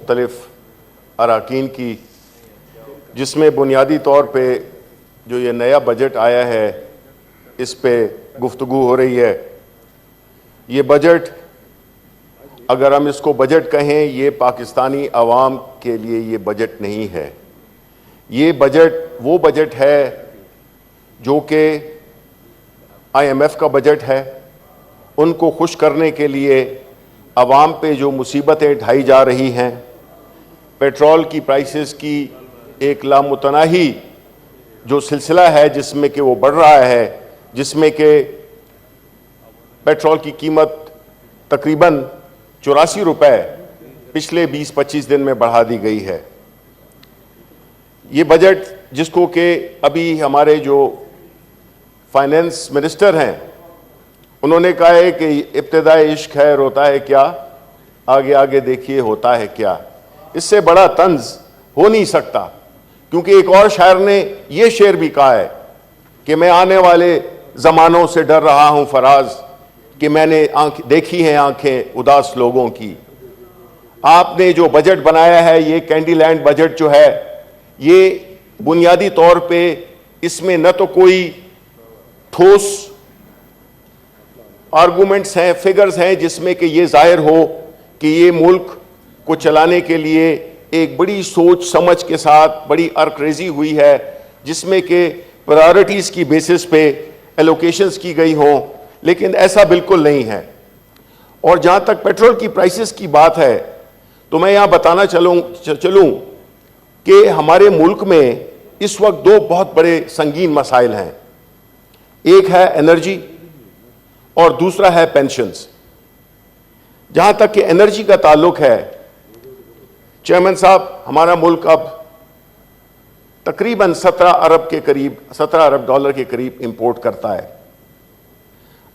مختلف اراکین کی، جس میں بنیادی طور پہ جو یہ نیا بجٹ آیا ہے اس پہ گفتگو ہو رہی ہے۔ یہ بجٹ، اگر ہم اس کو بجٹ کہیں، یہ پاکستانی عوام کے لیے یہ بجٹ نہیں ہے۔ یہ بجٹ وہ بجٹ ہے جو کہ IMF کا بجٹ ہے۔ ان کو خوش کرنے کے لیے عوام پہ جو مصیبتیں ڈھائی جا رہی ہیں، پیٹرول کی پرائسز کی ایک لامتناہی جو سلسلہ ہے جس میں کہ وہ بڑھ رہا ہے، جس میں کہ پیٹرول کی قیمت تقریباً 84 روپے پچھلے 20-25 دن میں بڑھا دی گئی ہے۔ یہ بجٹ جس کو کہ ابھی ہمارے جو فائنینس منسٹر ہیں انہوں نے کہا ہے کہ ابتدائے عشق ہے روتا ہے کیا، آگے آگے دیکھیے ہوتا ہے کیا۔ اس سے بڑا طنز ہو نہیں سکتا، کیونکہ ایک اور شاعر نے یہ شعر بھی کہا ہے کہ میں آنے والے زمانوں سے ڈر رہا ہوں فراز، کہ میں نے دیکھی ہیں آنکھیں اداس لوگوں کی۔ آپ نے جو بجٹ بنایا ہے، یہ کینڈی لینڈ بجٹ جو ہے، یہ بنیادی طور پہ اس میں نہ تو کوئی ٹھوس آرگومنٹس ہیں، فگرز ہیں جس میں کہ یہ ظاہر ہو کہ یہ ملک کو چلانے کے لیے ایک بڑی سوچ سمجھ کے ساتھ بڑی ارک ریزی ہوئی ہے، جس میں کہ پرائورٹیز کی بیسس پہ ایلوکیشنز کی گئی ہوں، لیکن ایسا بالکل نہیں ہے۔ اور جہاں تک پیٹرول کی پرائسز کی بات ہے تو میں یہاں بتانا چلوں کہ ہمارے ملک میں اس وقت دو بہت بڑے سنگین مسائل ہیں، ایک ہے انرجی اور دوسرا ہے پینشنز۔ جہاں تک کہ انرجی کا تعلق ہے، چیئرمین صاحب، ہمارا ملک اب تقریباً 17 ارب ڈالر کے قریب امپورٹ کرتا ہے۔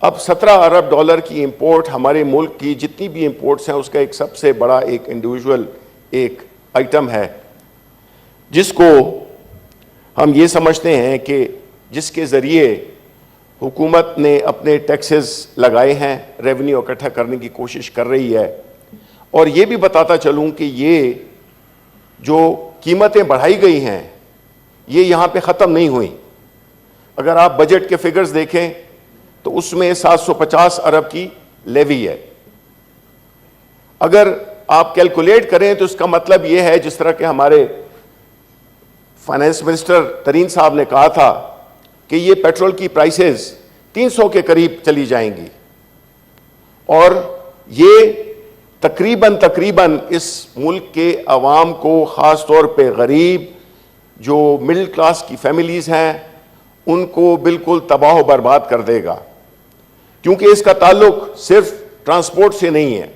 اب 17 ارب ڈالر کی امپورٹ ہمارے ملک کی جتنی بھی امپورٹس ہیں اس کا ایک سب سے بڑا ایک انڈیویجول ایک آئٹم ہے، جس کو ہم یہ سمجھتے ہیں کہ جس کے ذریعے حکومت نے اپنے ٹیکسز لگائے ہیں، ریونیو اکٹھا کرنے کی کوشش کر رہی ہے۔ اور یہ بھی بتاتا چلوں کہ یہ جو قیمتیں بڑھائی گئی ہیں یہ یہاں پہ ختم نہیں ہوئیں۔ اگر آپ بجٹ کے فگرز دیکھیں تو اس میں 750 ارب کی لیوی ہے۔ اگر آپ کیلکولیٹ کریں تو اس کا مطلب یہ ہے، جس طرح کہ ہمارے فائنینس منسٹر ترین صاحب نے کہا تھا کہ یہ پیٹرول کی پرائسز 300 کے قریب چلی جائیں گی، اور یہ تقریباً اس ملک کے عوام کو، خاص طور پہ غریب جو مڈل کلاس کی فیملیز ہیں، ان کو بالکل تباہ و برباد کر دے گا، کیونکہ اس کا تعلق صرف ٹرانسپورٹ سے نہیں ہے،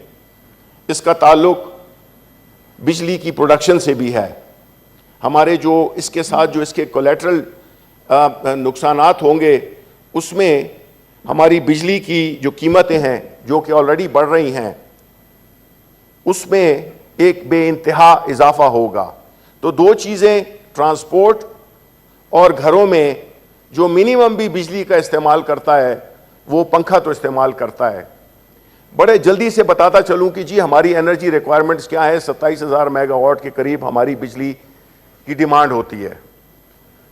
اس کا تعلق بجلی کی پروڈکشن سے بھی ہے۔ ہمارے جو اس کے ساتھ جو اس کے کولیٹرل نقصانات ہوں گے، اس میں ہماری بجلی کی جو قیمتیں ہیں جو کہ آلریڈی بڑھ رہی ہیں، اس میں ایک بے انتہا اضافہ ہوگا۔ تو دو چیزیں، ٹرانسپورٹ اور گھروں میں جو منیمم بھی بجلی کا استعمال کرتا ہے وہ پنکھا تو استعمال کرتا ہے۔ بڑے جلدی سے بتاتا چلوں کہ جی ہماری انرجی ریکوائرمنٹس کیا ہے۔ 27,000 میگا واٹ کے قریب ہماری بجلی کی ڈیمانڈ ہوتی ہے۔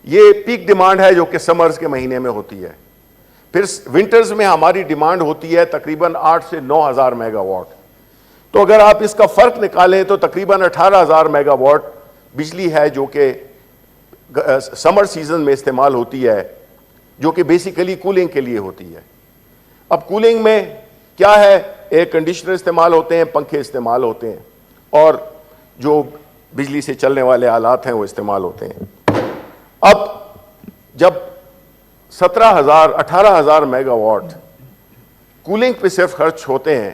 یہ پیک ڈیمانڈ ہے جو کہ سمرز کے مہینے میں ہوتی ہے۔ پھر ونٹرز میں ہماری ڈیمانڈ ہوتی ہے تقریباً 8 سے 9,000 میگا واٹ۔ تو اگر آپ اس کا فرق نکالیں تو تقریباً 18,000 میگا واٹ بجلی ہے جو کہ سمر سیزن میں استعمال ہوتی ہے، جو کہ بیسیکلی کولنگ کے لیے ہوتی ہے۔ اب کولنگ میں کیا ہے، ایئر کنڈیشنر استعمال ہوتے ہیں، پنکھے استعمال ہوتے ہیں، اور جو بجلی سے چلنے والے آلات ہیں وہ استعمال ہوتے ہیں۔ اب جب 18,000 میگا واٹ کولنگ پہ صرف خرچ ہوتے ہیں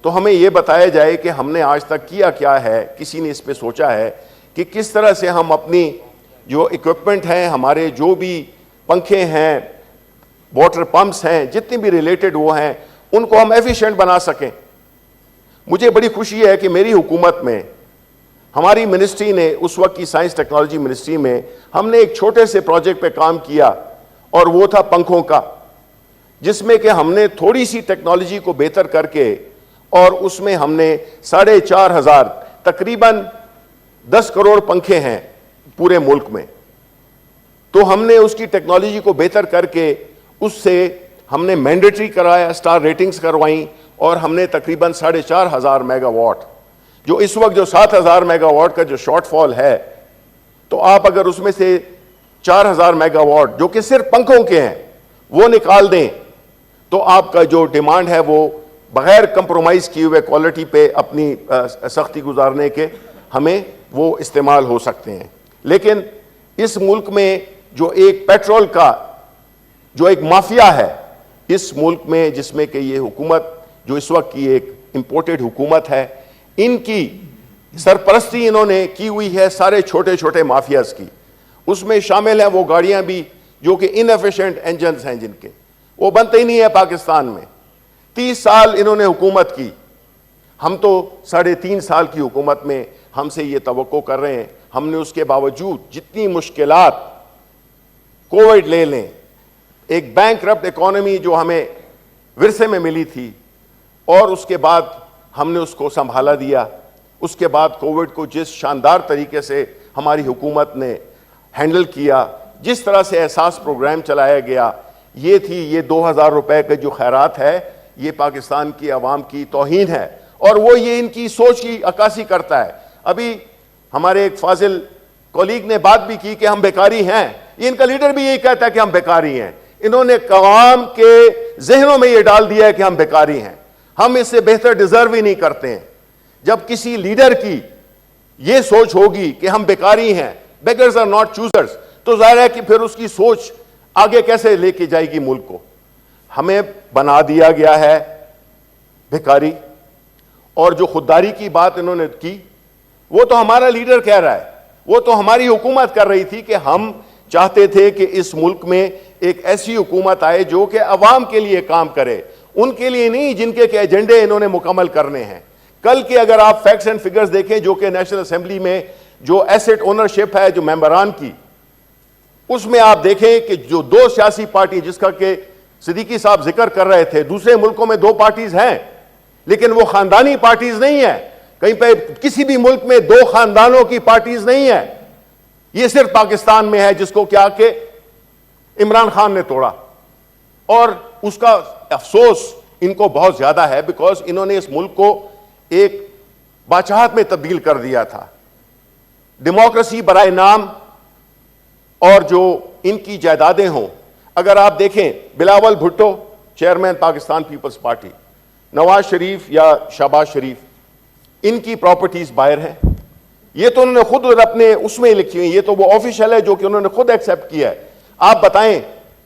تو ہمیں یہ بتایا جائے کہ ہم نے آج تک کیا کیا ہے، کسی نے اس پہ سوچا ہے کہ کس طرح سے ہم اپنی جو اکوپمنٹ ہیں، ہمارے جو بھی پنکھے ہیں، واٹر پمپس ہیں، جتنے بھی ریلیٹڈ وہ ہیں، ان کو ہم ایفیشینٹ بنا سکیں۔ مجھے بڑی خوشی ہے کہ میری حکومت میں ہماری منسٹری نے، اس وقت کی سائنس ٹیکنالوجی منسٹری میں، ہم نے ایک چھوٹے سے پروجیکٹ پہ کام کیا، اور وہ تھا پنکھوں کا، جس میں کہ ہم نے تھوڑی سی ٹیکنالوجی کو بہتر کر کے، اور اس میں ہم نے 4,500 تقریباً 10 کروڑ پنکھے ہیں پورے ملک میں، تو ہم نے اس کی ٹیکنالوجی کو بہتر کر کے اس سے ہم نے مینڈیٹری کرایا، اسٹار ریٹنگز کروائیں، اور ہم نے تقریباً 4,500 میگا واٹ، جو اس وقت جو 7,000 میگا واٹ کا جو شارٹ فال ہے، تو آپ اگر اس میں سے 4,000 میگا واٹ جو کہ صرف پنکھوں کے ہیں وہ نکال دیں تو آپ کا جو ڈیمانڈ ہے وہ بغیر کمپرومائز کیے ہوئے کوالٹی پہ اپنی سختی گزارنے کے ہمیں وہ استعمال ہو سکتے ہیں۔ لیکن اس ملک میں جو ایک پیٹرول کا جو ایک مافیا ہے اس ملک میں، جس میں کہ یہ حکومت جو اس وقت کی ایک امپورٹڈ حکومت ہے، ان کی سرپرستی انہوں نے کی ہوئی ہے سارے چھوٹے چھوٹے مافیاز کی، اس میں شامل ہیں وہ گاڑیاں بھی جو کہ انیفیشینٹ انجنز ہیں، جن کے وہ بنتے ہی نہیں ہے پاکستان میں۔ 30 سال انہوں نے حکومت کی، ہم تو 3.5 سال کی حکومت میں ہم سے یہ توقع کر رہے ہیں، ہم نے اس کے باوجود جتنی مشکلات، کووڈ لے لیں، ایک بینک کرپٹ اکانومی جو ہمیں ورثے میں ملی تھی، اور اس کے بعد ہم نے اس کو سنبھالا دیا، اس کے بعد کووڈ کو جس شاندار طریقے سے ہماری حکومت نے ہینڈل کیا، جس طرح سے احساس پروگرام چلایا گیا، یہ تھی یہ 2,000 روپے کا جو خیرات ہے، یہ پاکستان کی عوام کی توہین ہے، اور وہ یہ ان کی سوچ کی عکاسی کرتا ہے۔ ابھی ہمارے ایک فاضل کولیگ نے بات بھی کی کہ ہم بیکاری ہیں، یہ ان کا لیڈر بھی یہی کہتا ہے کہ ہم بیکاری ہیں۔ انہوں نے عوام کے ذہنوں میں یہ ڈال دیا ہے کہ ہم بیکاری ہیں، ہم اس سے بہتر ڈیزرو ہی نہیں کرتے ہیں۔ جب کسی لیڈر کی یہ سوچ ہوگی کہ ہم بیکاری ہیں، بیگرز آر ناٹ چوزرز، تو ظاہر ہے کہ پھر اس کی سوچ آگے کیسے لے کے جائے گی ملک کو۔ ہمیں بنا دیا گیا ہے بھکاری، اور جو خودداری کی بات انہوں نے کی وہ تو ہمارا لیڈر کہہ رہا ہے، وہ تو ہماری حکومت کر رہی تھی کہ ہم چاہتے تھے کہ اس ملک میں ایک ایسی حکومت آئے جو کہ عوام کے لیے کام کرے، ان کے لیے نہیں جن کے ایجنڈے انہوں نے مکمل کرنے ہیں۔ کل کے اگر آپ فیکٹس اینڈ فگرز دیکھیں جو کہ نیشنل اسمبلی میں جو ایسٹ اونرشپ ہے جو ممبران کی، اس میں آپ دیکھیں کہ جو 2 سیاسی پارٹی جس کا کہ صدیقی صاحب ذکر کر رہے تھے، دوسرے ملکوں میں 2 پارٹیز ہیں لیکن وہ خاندانی پارٹیز نہیں ہیں، کہیں پہ کسی بھی ملک میں 2 خاندانوں کی پارٹیز نہیں ہیں، یہ صرف پاکستان میں ہے جس کو کیا کہ عمران خان نے توڑا، اور اس کا افسوس ان کو بہت زیادہ ہے بیکاز انہوں نے اس ملک کو ایک بادشاہت میں تبدیل کر دیا تھا۔ ڈیموکریسی برائے نام اور جو ان کی جائیدادیں ہوں، اگر آپ دیکھیں Bilawal Bhutto chairman Pakistan Peoples Party, Nawaz Sharif یا شہباز شریف، ان کی پراپرٹیز باہر ہیں، یہ تو انہوں نے خود اپنے اس میں لکھی ہوئی، یہ تو وہ آفیشل ہے جو کہ انہوں نے خود ایکسیپٹ کیا ہے۔ آپ بتائیں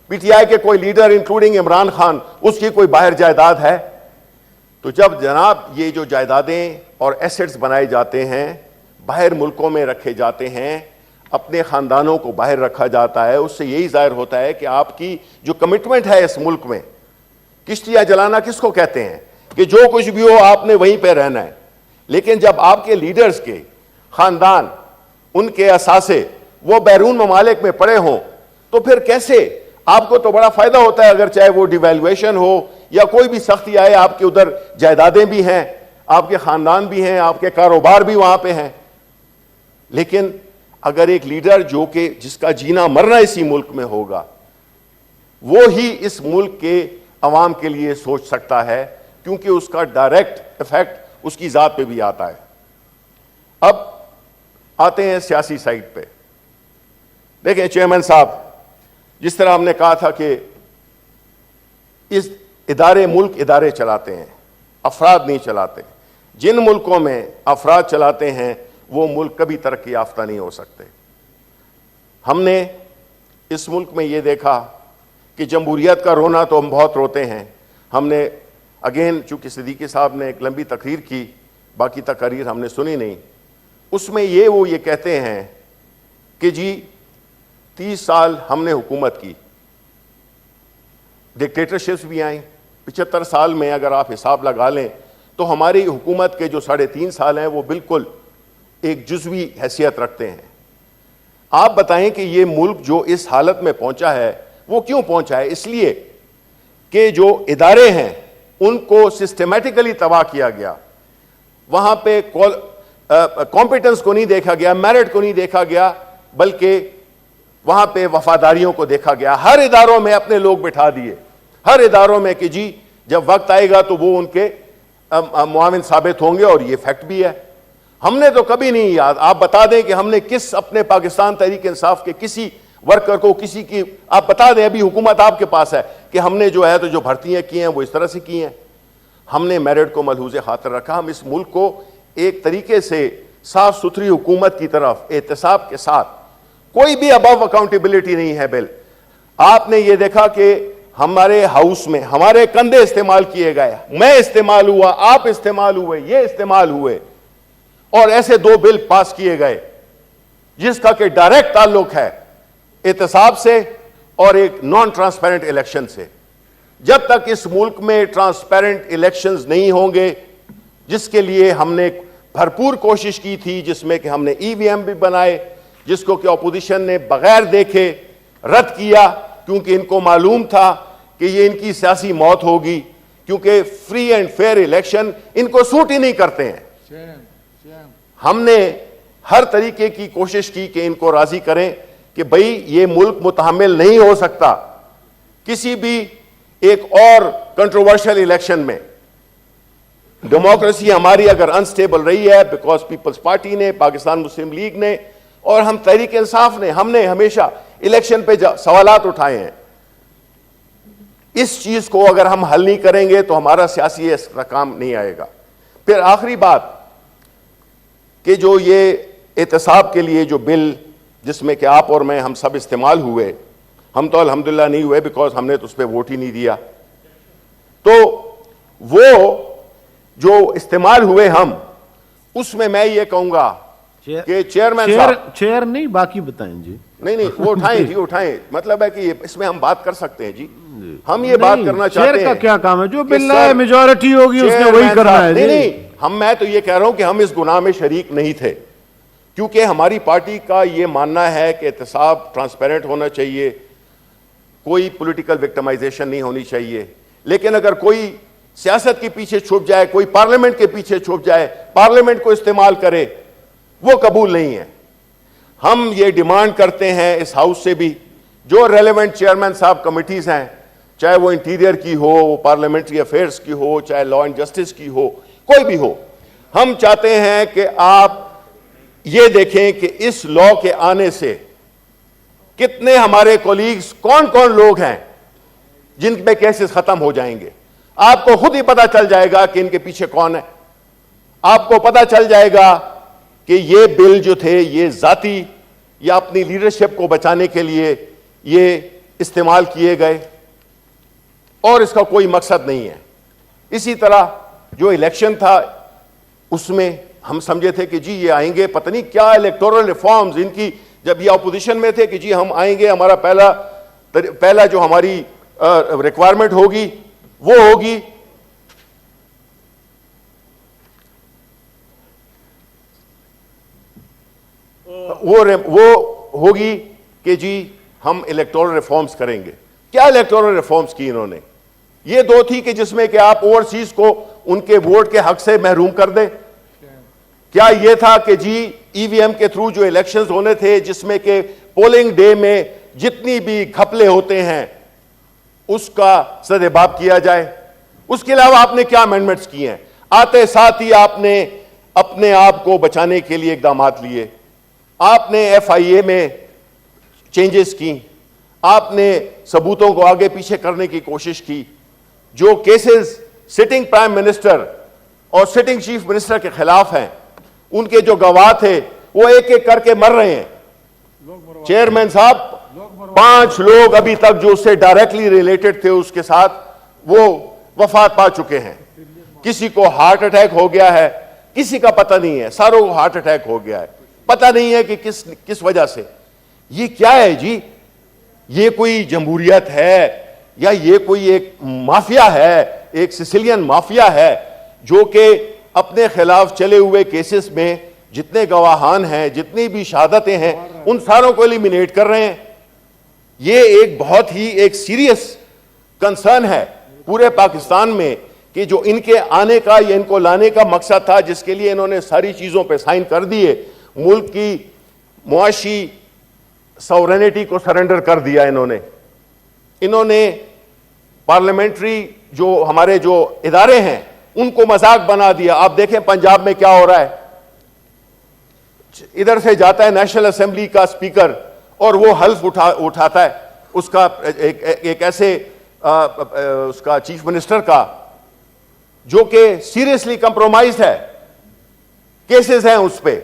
پی ٹی آئی کے کوئی لیڈر انکلوڈنگ عمران خان، اس کی کوئی باہر جائیداد ہے؟ تو جب جناب یہ جو جائیدادیں اور ایسٹس بنائے جاتے ہیں، باہر ملکوں میں رکھے جاتے ہیں، اپنے خاندانوں کو باہر رکھا جاتا ہے، اس سے یہی ظاہر ہوتا ہے کہ آپ کی جو کمٹمنٹ ہے اس ملک میں، کشتیاں جلانا کس کو کہتے ہیں کہ جو کچھ بھی ہو آپ نے وہیں پہ رہنا ہے۔ لیکن جب آپ کے لیڈرز کے خاندان، ان کے اثاثے وہ بیرون ممالک میں پڑے ہوں، تو پھر کیسے؟ آپ کو تو بڑا فائدہ ہوتا ہے اگر چاہے وہ ڈیویلویشن ہو یا کوئی بھی سختی آئے، آپ کے ادھر جائیدادیں بھی ہیں، آپ کے خاندان بھی ہیں، آپ کے کاروبار بھی وہاں پہ ہیں۔ لیکن اگر ایک لیڈر جو کہ جس کا جینا مرنا اسی ملک میں ہوگا، وہ ہی اس ملک کے عوام کے لیے سوچ سکتا ہے، کیونکہ اس کا ڈائریکٹ ایفیکٹ اس کی ذات پہ بھی آتا ہے۔ اب آتے ہیں سیاسی سائٹ پہ۔ دیکھیں چیئرمین صاحب، جس طرح ہم نے کہا تھا کہ اس ملک ادارے چلاتے ہیں، افراد نہیں چلاتے۔ جن ملکوں میں افراد چلاتے ہیں وہ ملک کبھی ترقی یافتہ نہیں ہو سکتے۔ ہم نے اس ملک میں یہ دیکھا کہ جمہوریت کا رونا تو ہم بہت روتے ہیں۔ ہم نے اگین چونکہ صدیقی صاحب نے ایک لمبی تقریر کی، باقی تقاریر ہم نے سنی نہیں، اس میں وہ یہ کہتے ہیں کہ جی 30 سال ہم نے حکومت کی، ڈکٹیٹرشپس بھی آئیں، 75 سال میں اگر آپ حساب لگا لیں تو ہماری حکومت کے جو 3.5 سال ہیں وہ بالکل ایک جزوی حیثیت رکھتے ہیں۔ آپ بتائیں کہ یہ ملک جو اس حالت میں پہنچا ہے وہ کیوں پہنچا ہے؟ اس لیے کہ جو ادارے ہیں ان کو سسٹمیٹیکلی تباہ کیا گیا، وہاں پہ کمپیٹنس کو نہیں دیکھا گیا, میرٹ کو نہیں دیکھا گیا, بلکہ وہاں پہ وفاداریوں کو دیکھا گیا. ہر اداروں میں اپنے لوگ بٹھا دیے, ہر اداروں میں کہ جی جب وقت آئے گا تو وہ ان کے معاون ثابت ہوں گے, اور یہ فیکٹ بھی ہے. ہم نے تو کبھی نہیں یاد, آپ بتا دیں کہ ہم نے کس اپنے پاکستان تحریک انصاف کے کسی ورکر کو, کسی کی, آپ بتا دیں, ابھی حکومت آپ کے پاس ہے, کہ ہم نے جو ہے تو جو بھرتیاں کی ہیں وہ اس طرح سے کی ہیں. ہم نے میرٹ کو ملحوظ خاطر رکھا. ہم اس ملک کو ایک طریقے سے صاف ستھری حکومت کی طرف احتساب کے ساتھ, کوئی بھی ابو اکاؤنٹیبلٹی نہیں ہے بل. آپ نے یہ دیکھا کہ ہمارے ہاؤس میں ہمارے کندھے استعمال کیے گئے, میں استعمال ہوا, آپ استعمال ہوئے, یہ استعمال ہوئے, اور ایسے 2 بل پاس کیے گئے جس کا کہ ڈائریکٹ تعلق ہے احتساب سے اور ایک نان ٹرانسپیرنٹ الیکشن سے. جب تک اس ملک میں ٹرانسپیرنٹ الیکشنز نہیں ہوں گے, جس کے لیے ہم نے بھرپور کوشش کی تھی, جس میں کہ ہم نے EVM بھی بنائے, جس کو کہ اپوزیشن نے بغیر دیکھے رد کیا, کیونکہ ان کو معلوم تھا کہ یہ ان کی سیاسی موت ہوگی, کیونکہ فری اینڈ فیئر الیکشن ان کو سوٹ ہی نہیں کرتے ہیں. ہم نے ہر طریقے کی کوشش کی کہ ان کو راضی کریں کہ بھئی یہ ملک متحمل نہیں ہو سکتا کسی بھی ایک اور کنٹروورشل الیکشن میں. ڈیموکریسی ہماری اگر انسٹیبل رہی ہے بیکاز پیپلز پارٹی نے, پاکستان مسلم لیگ نے اور ہم تحریک انصاف نے, ہم نے ہمیشہ الیکشن پہ سوالات اٹھائے ہیں. اس چیز کو اگر ہم حل نہیں کریں گے تو ہمارا سیاسی کام نہیں آئے گا. پھر آخری بات کہ جو یہ احتساب کے لیے جو بل جس میں کہ آپ اور میں ہم سب استعمال ہوئے, ہم تو الحمدللہ نہیں ہوئے بیکاز ہم نے تو اس پہ ووٹ ہی نہیں دیا, تو وہ جو استعمال ہوئے ہم, اس میں یہ کہوں گا کہ چیئرمین صاحب, چیئر نہیں باقی بتائیں جی. نہیں وہ اٹھائیں جی, اٹھائیں, مطلب ہے کہ اس میں ہم بات کر سکتے ہیں جی. ہم یہ بات کرنا چاہتے ہیں, چیئر کا کیا کام ہے, جو بل ہے میجورٹی ہوگی اس نے وہی کرنا ہے. نہیں, میں تو یہ کہہ رہا ہوں کہ ہم اس گناہ میں شریک نہیں تھے, کیونکہ ہماری پارٹی کا یہ ماننا ہے کہ احتساب ٹرانسپیرنٹ ہونا چاہیے, کوئی پولیٹیکل وکٹمائزیشن نہیں ہونی چاہیے. لیکن اگر کوئی سیاست کے پیچھے چھپ جائے, کوئی پارلیمنٹ کے پیچھے چھپ جائے, پارلیمنٹ کو استعمال کرے, وہ قبول نہیں ہے. ہم یہ ڈیمانڈ کرتے ہیں اس ہاؤس سے بھی, جو ریلیونٹ چیئرمین صاحب کمیٹیز ہیں, چاہے وہ انٹیریئر کی ہو, وہ پارلیمنٹری افیئرز کی ہو, چاہے لا اینڈ جسٹس کی ہو, کوئی بھی ہو, ہم چاہتے ہیں کہ آپ یہ دیکھیں کہ اس لا کے آنے سے کتنے ہمارے کولیگز, کون کون لوگ ہیں جن پہ کیسز ختم ہو جائیں گے. آپ کو خود ہی پتا چل جائے گا کہ ان کے پیچھے کون ہے. آپ کو پتا چل جائے گا کہ یہ بل جو تھے یہ ذاتی یا اپنی لیڈرشپ کو بچانے کے لیے یہ استعمال کیے گئے, اور اس کا کوئی مقصد نہیں ہے. اسی طرح جو الیکشن تھا اس میں ہم سمجھے تھے کہ جی یہ آئیں گے, پتہ نہیں کیا الیکٹورل ریفارمز ان کی, جب یہ اپوزیشن میں تھے کہ جی ہم آئیں گے, ہمارا پہلا جو ہماری ریکوائرمنٹ ہوگی وہ ہوگی وہ ہوگی کہ جی ہم الیکٹورل ریفارمز کریں گے. کیا الیکٹورل ریفارمز کی انہوں نے؟ یہ 2 تھی کہ جس میں کہ آپ اوورسیز کو ان کے ووٹ کے حق سے محروم کر دیں. کیا یہ تھا کہ جی EVM کے تھرو جو الیکشنز ہونے تھے جس میں کہ پولنگ ڈے میں جتنی بھی گھپلے ہوتے ہیں اس کا سدباب کیا جائے؟ اس کے علاوہ آپ نے کیا امینڈمنٹس کی ہیں؟ آتے ساتھ ہی آپ نے اپنے آپ کو بچانے کے لیے اقدامات لیے. آپ نے FIA میں چینجز کی, آپ نے ثبوتوں کو آگے پیچھے کرنے کی کوشش کی. جو کیسز سٹنگ پرائم منسٹر اور سٹنگ چیف منسٹر کے خلاف ہیں, ان کے جو گواہ تھے وہ ایک ایک کر کے مر رہے ہیں. چیئرمین صاحب 5 لوگ ابھی تک جو اس سے ڈائریکٹلی ریلیٹڈ تھے اس کے ساتھ وہ وفات پا چکے ہیں. کسی کو ہارٹ اٹیک ہو گیا ہے, کسی کا پتہ نہیں ہے, ساروں کو ہارٹ اٹیک ہو گیا ہے, پتہ نہیں ہے کہ کس وجہ سے. یہ کیا ہے جی؟ یہ کوئی جمہوریت ہے یا یہ کوئی ایک مافیا ہے, ایک سسیلین مافیا ہے جو کہ اپنے خلاف چلے ہوئے کیسز میں جتنے گواہان ہیں, جتنی بھی شہادتیں ہیں, ان ساروں کو ایلیمینیٹ کر رہے ہیں. یہ ایک بہت ہی ایک سیریس کنسرن ہے پورے پاکستان میں کہ جو ان کے آنے کا یا ان کو لانے کا مقصد تھا، جس کے لیے انہوں نے ساری چیزوں پہ سائن کر دیے، ملک کی معاشی سورینٹی کو سرنڈر کر دیا انہوں نے پارلیمنٹری جو ہمارے جو ادارے ہیں ان کو مذاق بنا دیا. آپ دیکھیں پنجاب میں کیا ہو رہا ہے. ادھر سے جاتا ہے نیشنل اسمبلی کا اسپیکر اور وہ حلف اٹھاتا ہے اس کا ایک ایسے اس کا چیف منسٹر کا جو کہ سیریسلی کمپرومائزڈ ہے. کیسز ہیں اس پہ،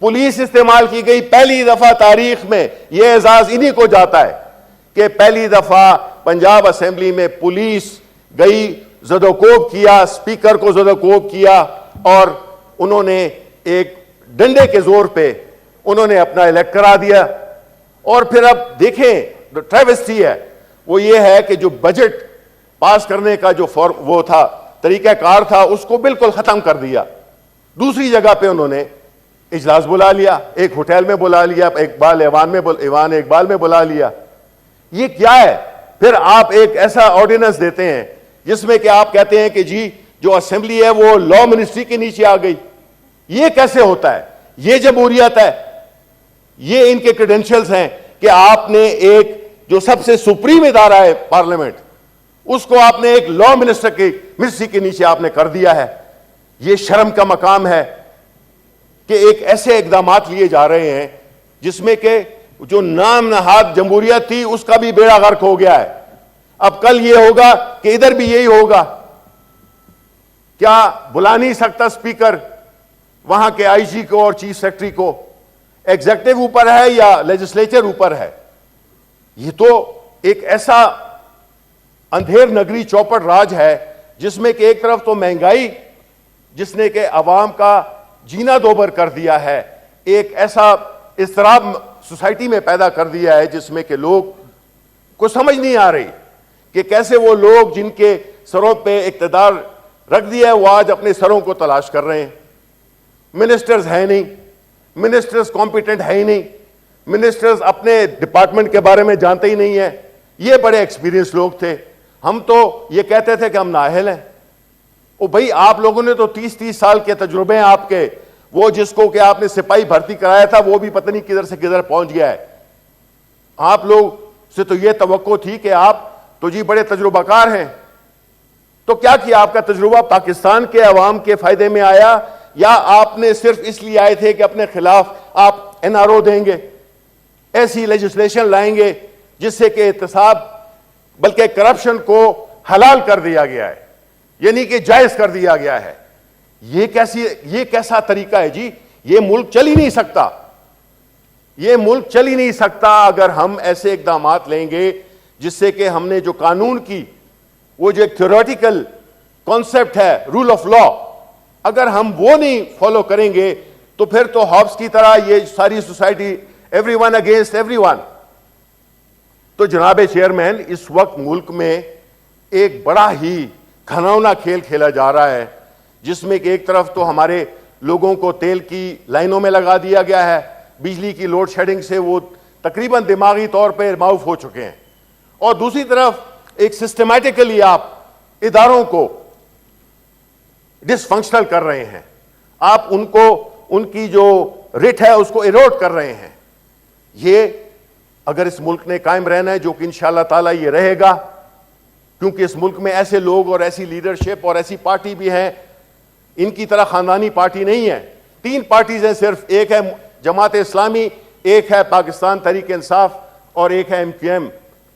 پولیس استعمال کی گئی. پہلی دفعہ تاریخ میں یہ اعزاز انہی کو جاتا ہے کہ پہلی دفعہ پنجاب اسمبلی میں پولیس گئی، زد و کوب کیا، اسپیکر کو زد و کوب کیا، اور انہوں نے ایک ڈنڈے کے زور پہ انہوں نے اپنا الیکٹ کرا دیا. اور پھر اب دیکھیں ٹریوسٹی ہے وہ یہ ہے کہ جو بجٹ پاس کرنے کا جو وہ تھا، طریقہ کار تھا، اس کو بالکل ختم کر دیا. دوسری جگہ پہ انہوں نے اجلاس بلا لیا، ایک ہوٹل میں بلا لیا، ایوان اقبال میں بلا لیا. یہ کیا ہے؟ پھر آپ ایک ایسا آرڈیننس دیتے ہیں جس میں کہ آپ کہتے ہیں کہ جی جو اسمبلی ہے وہ لا منسٹری کے نیچے آ گئی. یہ کیسے ہوتا ہے؟ یہ جمہوریت ہے؟ یہ ان کے کریڈینشلز ہیں کہ آپ نے ایک جو سب سے سپریم ادارہ ہے پارلیمنٹ، اس کو آپ نے ایک لا منسٹری کے نیچے آپ نے کر دیا ہے. یہ شرم کا مقام ہے کہ ایک ایسے اقدامات لیے جا رہے ہیں جس میں کہ جو نام نہاد جمہوریت تھی اس کا بھی بیڑا غرق ہو گیا ہے. اب کل یہ ہوگا کہ ادھر بھی یہی ہوگا. کیا بلا نہیں سکتا اسپیکر وہاں کے آئی جی کو اور چیف سیکرٹری کو؟ ایگزیکٹو اوپر ہے یا لیجسلیچر اوپر ہے؟ یہ تو ایک ایسا اندھیر نگری چوپڑ راج ہے جس میں کہ ایک طرف تو مہنگائی جس نے کہ عوام کا جینا دوبر کر دیا ہے، ایک ایسا اضطراب سوسائٹی میں پیدا کر دیا ہے جس میں کہ لوگ کو سمجھ نہیں آ رہی کہ کیسے وہ لوگ جن کے سروں پہ اقتدار رکھ دیا ہے وہ آج اپنے سروں کو تلاش کر رہے ہیں. منسٹرز ہیں نہیں، منسٹرز کمپیٹنٹ ہے ہی نہیں، منسٹرز اپنے ڈپارٹمنٹ کے بارے میں جانتے ہی نہیں ہیں. یہ بڑے ایکسپیرینس لوگ تھے. ہم تو یہ کہتے تھے کہ ہم نااہل ہیں. او بھائی آپ لوگوں نے تو 30 سال کے تجربے ہیں آپ کے. وہ جس کو کہ آپ نے سپاہی بھرتی کرایا تھا وہ بھی پتہ نہیں کدھر سے کدھر پہنچ گیا ہے. آپ لوگ سے تو یہ توقع تھی کہ آپ تو جی بڑے تجربہ کار ہیں. تو کیا کیا؟ آپ کا تجربہ پاکستان کے عوام کے فائدے میں آیا یا آپ نے صرف اس لیے آئے تھے کہ اپنے خلاف آپ این آر او دیں گے، ایسی لیجسلیشن لائیں گے جس سے کہ احتساب بلکہ کرپشن کو حلال کر دیا گیا ہے، یعنی کہ جائز کر دیا گیا ہے. یہ کیسا طریقہ ہے جی؟ یہ ملک چل ہی نہیں سکتا. یہ ملک چل ہی نہیں سکتا اگر ہم ایسے اقدامات لیں گے جس سے کہ ہم نے جو قانون کی وہ جو ایک تھیوریٹیکل کانسیپٹ ہے رول آف لا، اگر ہم وہ نہیں فالو کریں گے تو پھر تو ہابس کی طرح یہ ساری society every one against every one. تو جناب چیئرمین، اس وقت ملک میں ایک بڑا ہی گھناؤنا کھیل کھیلا جا رہا ہے جس میں کہ ایک طرف تو ہمارے لوگوں کو تیل کی لائنوں میں لگا دیا گیا ہے، بجلی کی لوڈ شیڈنگ سے وہ تقریباً دماغی طور پہ معاف ہو چکے ہیں، اور دوسری طرف ایک سسٹمیٹیکلی آپ اداروں کو ڈس فنکشنل کر رہے ہیں. آپ ان کی جو ریٹ ہے اس کو ایروڈ کر رہے ہیں. یہ اگر اس ملک نے قائم رہنا ہے، جو کہ انشاءاللہ تعالی یہ رہے گا، کیونکہ اس ملک میں ایسے لوگ اور ایسی لیڈرشپ اور ایسی پارٹی بھی ہیں، ان کی طرح خاندانی پارٹی نہیں ہے. 3 پارٹیز ہیں صرف، ایک ہے جماعت اسلامی، ایک ہے پاکستان تحریک انصاف اور ایک ہے MQM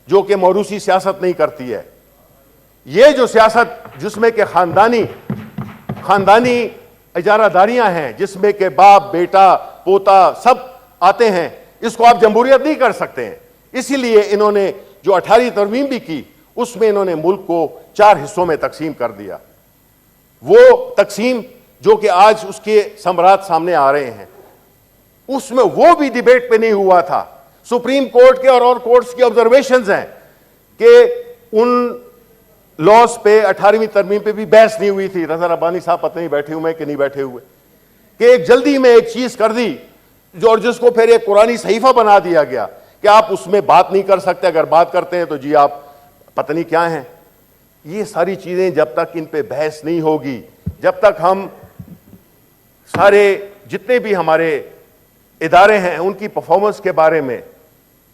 جو کہ موروثی سیاست نہیں کرتی ہے. یہ جو سیاست جس میں کہ خاندانی اجارہ داریاں ہیں، جس میں کہ باپ بیٹا پوتا سب آتے ہیں، اس کو آپ جمہوریت نہیں کر سکتے ہیں. اسی لیے انہوں نے جو 18 ترمیم بھی کی اس میں انہوں نے ملک کو 4 حصوں میں تقسیم کر دیا. وہ تقسیم جو کہ آج اس کے ثمرات سامنے آ رہے ہیں، اس میں وہ بھی ڈیبیٹ پہ نہیں ہوا تھا. سپریم کورٹ کے اور کورٹس کی آبزرویشنز ہیں کہ ان لاس پہ 18ویں ترمیم پہ بھی بحث نہیں ہوئی تھی. رضا ربانی صاحب پتہ نہیں بیٹھے ہوئے کہ نہیں بیٹھے ہوئے، کہ ایک جلدی میں ایک چیز کر دی جو اور جس کو پھر ایک قرآنی صحیفہ بنا دیا گیا کہ آپ اس میں بات نہیں کر سکتے، اگر بات کرتے ہیں تو جی آپ پتہ نہیں کیا ہیں. یہ ساری چیزیں جب تک ان پہ بحث نہیں ہوگی، جب تک ہم سارے جتنے بھی ہمارے ادارے ہیں ان کی پرفارمنس کے بارے میں،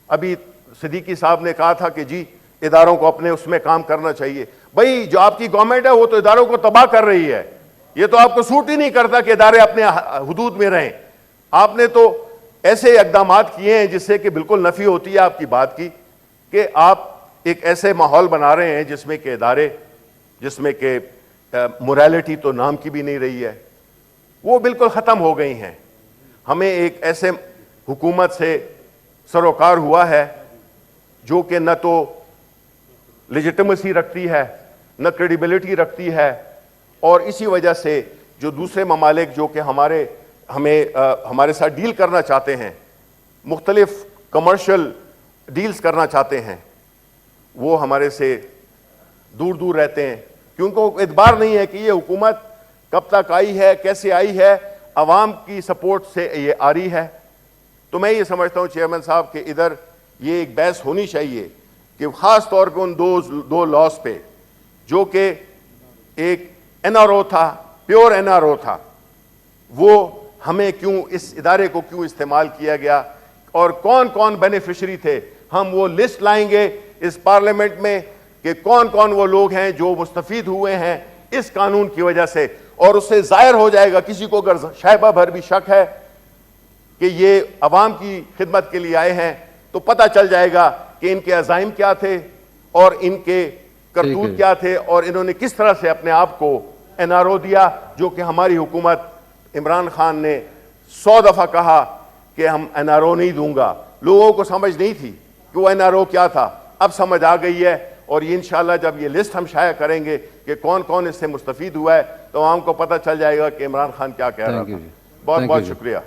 ابھی صدیقی صاحب نے کہا تھا کہ جی اداروں کو اپنے اس میں کام کرنا چاہیے. بھائی جو آپ کی گورنمنٹ ہے وہ تو اداروں کو تباہ کر رہی ہے. یہ تو آپ کو سوٹ ہی نہیں کرتا کہ ادارے اپنے حدود میں رہیں. آپ نے تو ایسے اقدامات کیے ہیں جس سے کہ بالکل نفی ہوتی ہے آپ کی بات کی، کہ آپ ایک ایسے ماحول بنا رہے ہیں جس میں کہ ادارے، جس میں کہ موریلٹی تو نام کی بھی نہیں رہی ہے، وہ بالکل ختم ہو گئی ہیں. ہمیں ایک ایسے حکومت سے سروکار ہوا ہے جو کہ نہ تو لیجٹمیسی رکھتی ہے، نہ کریڈیبلٹی رکھتی ہے، اور اسی وجہ سے جو دوسرے ممالک جو کہ ہمارے ساتھ ڈیل کرنا چاہتے ہیں، مختلف کمرشل ڈیلز کرنا چاہتے ہیں، وہ ہمارے سے دور دور رہتے ہیں، کیونکہ اعتبار نہیں ہے کہ یہ حکومت کب تک آئی ہے، کیسے آئی ہے، عوام کی سپورٹ سے یہ آ رہی ہے. تو میں یہ سمجھتا ہوں چیئرمین صاحب کہ ادھر یہ ایک بحث ہونی چاہیے کہ خاص طور پہ ان دو لاس پہ جو کہ ایک این آر او تھا، پیور این آر او تھا، وہ ہمیں کیوں اس ادارے کو کیوں استعمال کیا گیا اور کون کون بینیفیشری تھے. ہم وہ لسٹ لائیں گے اس پارلیمنٹ میں کہ کون کون وہ لوگ ہیں جو مستفید ہوئے ہیں اس قانون کی وجہ سے، اور اس سے ظاہر ہو جائے گا کسی کو اگر شائبہ بھر بھی شک ہے کہ یہ عوام کی خدمت کے لیے آئے ہیں تو پتہ چل جائے گا کہ ان کے عزائم کیا تھے اور ان کے کرتوت کیا تھے، اور انہوں نے کس طرح سے اپنے آپ کو این آر او دیا، جو کہ ہماری حکومت عمران خان نے 100 دفعہ کہا کہ ہم این آر او نہیں دوں گا. لوگوں کو سمجھ نہیں تھی کہ وہ این آر او کیا تھا، اب سمجھ آ گئی ہے. اور یہ انشاءاللہ جب یہ لسٹ ہم شائع کریں گے کہ کون کون اس سے مستفید ہوا ہے تو عوام کو پتہ چل جائے گا کہ عمران خان کیا کہہ رہا تھا. بہت بہت شکریہ.